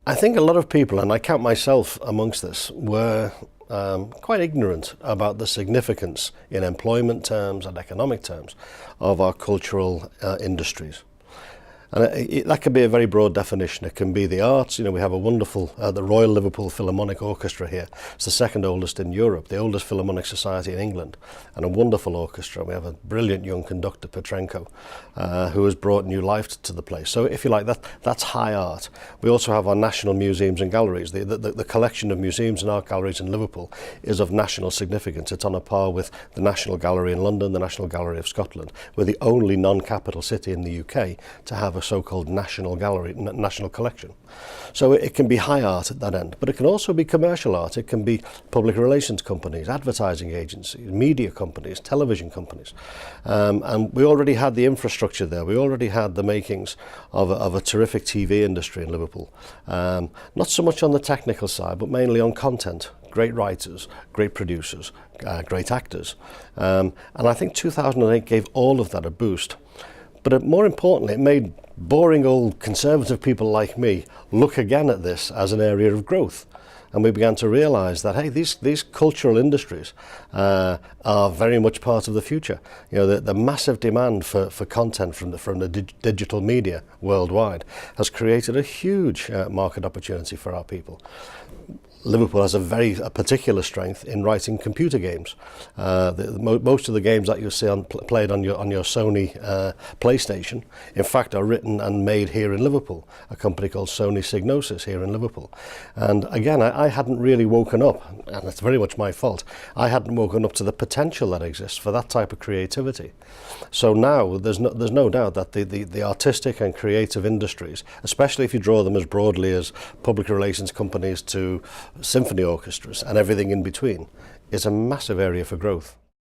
I think a lot of people, and I count myself amongst this, were quite ignorant about the significance in employment terms and economic terms of our cultural industries. And that can be a very broad definition. It can be the arts. You know, we have a wonderful, the Royal Liverpool Philharmonic Orchestra here. It's the second oldest in Europe, the oldest philharmonic society in England, and a wonderful orchestra. We have a brilliant young conductor, Petrenko, who has brought new life to the place. So if you like, that's high art. We also have our national museums and galleries. The collection of museums and art galleries in Liverpool is of national significance. It's on a par with the National Gallery in London, the National Gallery of Scotland. We're the only non-capital city in the UK to have a so-called national gallery, national collection. So it can be high art at that end, but it can also be commercial art. It can be public relations companies, advertising agencies, media companies, television companies. And we already had the infrastructure there. We already had the makings of a terrific TV industry in Liverpool. Not so much on the technical side, but mainly on content. Great writers, great producers, great actors. And I think 2008 gave all of that a boost. But more importantly, it made boring old conservative people like me look again at this as an area of growth. And we began to realise that, hey, these cultural industries are very much part of the future. You know, the massive demand for content from the digital media worldwide has created a huge market opportunity for our people. Liverpool has a particular strength in writing computer games. Most of the games that you see played on your Sony PlayStation, in fact, are written and made here in Liverpool. A company called Sony Psygnosis here in Liverpool. And again, I hadn't really woken up, and it's very much my fault. I hadn't woken up to the potential that exists for that type of creativity. So now there's no doubt that the artistic and creative industries, especially if you draw them as broadly as public relations companies to symphony orchestras and everything in between, is a massive area for growth.